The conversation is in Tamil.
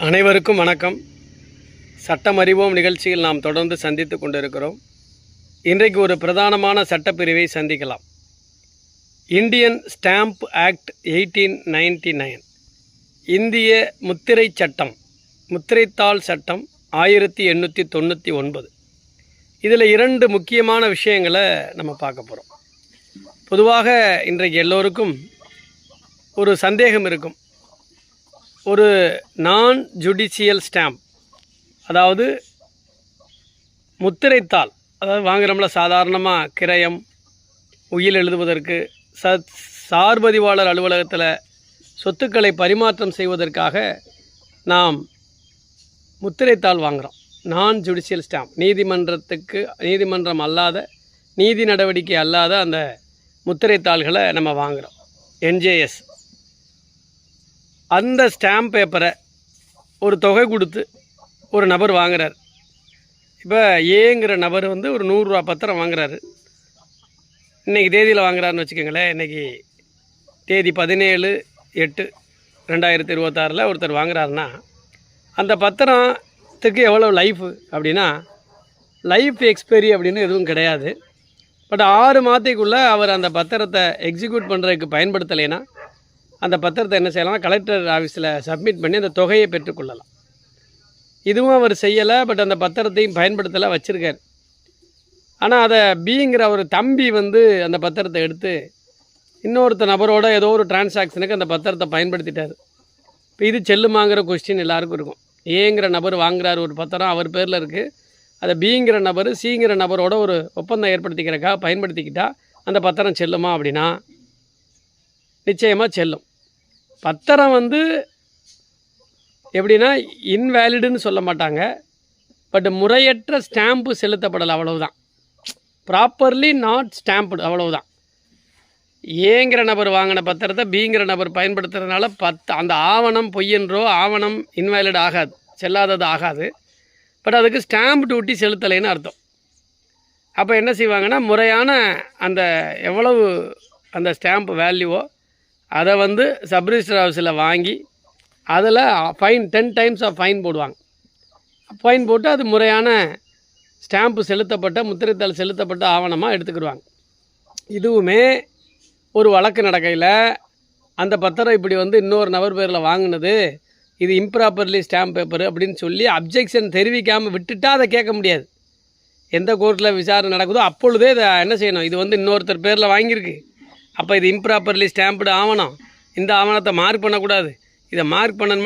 அனைவருக்கும் வணக்கம். சட்டம் அறிவோம் நிகழ்ச்சியில் நாம் தொடர்ந்து சந்தித்து கொண்டிருக்கிறோம். இன்றைக்கு ஒரு பிரதானமான சட்டப்பிரிவை சந்திக்கலாம். இந்தியன் ஸ்டாம்ப் ஆக்ட் 1899, இந்திய முத்திரை சட்டம், முத்திரைத்தாள் சட்டம் 1899. இதில் இரண்டு முக்கியமான விஷயங்களை நம்ம பார்க்க போகிறோம். பொதுவாக இன்றைக்கு எல்லோருக்கும் ஒரு சந்தேகம் இருக்கும். ஒரு நான் ஜுடிஷியல் ஸ்டாம்ப், அதாவது முத்திரைத்தாள், அதாவது வாங்குகிறோம்ல சாதாரணமாக கிரயம், உயில் எழுதுவதற்கு, சார்பதிவாளர் அலுவலகத்தில் சொத்துக்களை பரிமாற்றம் செய்வதற்காக நாம் முத்திரைத்தாள் வாங்குகிறோம். நான் ஜுடிஷியல் ஸ்டாம்ப், நீதிமன்றம் அல்லாத, நீதி நடவடிக்கை அல்லாத அந்த முத்திரைத்தாள்களை நம்ம வாங்குகிறோம். என்ஜேஎஸ் அந்த ஸ்டாம்ப் பேப்பரை ஒரு தொகை கொடுத்து ஒரு நபர் வாங்குறார். இப்போ ஏங்கிற நபர் வந்து ஒரு 100 ரூபா பத்திரம் வாங்குறாரு. இன்றைக்கி தேதியில் வாங்குறாருன்னு வச்சுக்கோங்களேன். இன்றைக்கி தேதி 17/8/2026 ஒருத்தர் வாங்குறாருன்னா அந்த பத்திரத்துக்கு எவ்வளோ லைஃபு அப்படின்னா, லைஃப் எக்ஸ்பைரி அப்படின்னு எதுவும் கிடையாது. பட் 6 மாதத்துக்குள்ளே அவர் அந்த பத்திரத்தை எக்ஸிக்யூட் பண்ணுறதுக்கு பயன்படுத்தலைன்னா அந்த பத்திரத்தை என்ன செய்யலாம், கலெக்டர் ஆஃபீஸில் சப்மிட் பண்ணி அந்த தொகையை பெற்றுக்கொள்ளலாம். இதுவும் அவர் செய்யலை. பட் அந்த பத்திரத்தையும் பயன்படுத்தலை, வச்சுருக்கார். ஆனால் அதை பிங்கிற ஒரு தம்பி வந்து அந்த பத்திரத்தை எடுத்து இன்னொருத்த நபரோட ஏதோ ஒரு டிரான்சாக்ஷனுக்கு அந்த பத்திரத்தை பயன்படுத்திட்டார். இப்போ இது செல்லுமாங்கிற கொஸ்டின் எல்லாருக்கும் இருக்கும். ஏங்கிற நபர் வாங்குறாரு ஒரு பத்திரம், அவர் பேரில் இருக்குது. அதை பிங்கிற நபர் சிங்கிற நபரோட ஒரு ஒப்பந்தம் ஏற்படுத்திக்கிறக்காக பயன்படுத்திக்கிட்டால் அந்த பத்திரம் செல்லுமா அப்படின்னா நிச்சயமாக செல்லும். பத்திரம் வந்து எப்படின்னா இன்வேலிடுன்னு சொல்ல மாட்டாங்க. பட் முறையற்ற ஸ்டாம்பு செலுத்தப்படலை, அவ்வளவுதான். ப்ராப்பர்லி நாட் ஸ்டாம்புடு, அவ்வளவுதான். ஏங்கிற நபர் வாங்கின பத்திரத்தை பிங்கிற நபர் பயன்படுத்துறதுனால அந்த ஆவணம் பொய்யென்றோ ஆவணம் இன்வேலிட் ஆகாது, செல்லாதது ஆகாது. பட் அதுக்கு ஸ்டாம்ப் டியூட்டி செலுத்தலைன்னு அர்த்தம். அப்போ என்ன செய்வாங்கன்னா, முறையான அந்த எவ்வளவு அந்த ஸ்டாம்ப் வேல்யூவோ அதை வந்து சப்ரிஜிஸ்டர் ஆஃபீஸில் வாங்கி அதில் ஃபைன் 10 times ஆஃப் ஃபைன் போடுவாங்க. ஃபைன் போட்டு அது முறையான ஸ்டாம்ப்பு செலுத்தப்பட்ட, முத்திரைத்தாள் செலுத்தப்பட்ட ஆவணமாக எடுத்துக்கிடுவாங்க. இதுவுமே ஒரு வழக்கு நடக்கையில் அந்த பத்திரம் இப்படி வந்து இன்னொரு நபர் பேரில் வாங்கினது, இது இம்ப்ராப்பர்லி ஸ்டாம்ப் பேப்பர் அப்படின்னு சொல்லி அப்ஜெக்ஷன் தெரிவிக்காமல் விட்டுட்டா அதை கேட்க முடியாது. எந்த கோர்ட்டில் விசாரணை நடக்குதோ அப்பொழுதே இதை என்ன செய்யணும், இது வந்து இன்னொருத்தர் பேரில் வாங்கியிருக்கு, அப்போ இது இம்ப்ராப்பர்லி ஸ்டாம்ப்டு ஆவணம், இந்த ஆவணத்தை மார்க் பண்ணக்கூடாது, இதை மார்க் பண்ணணும்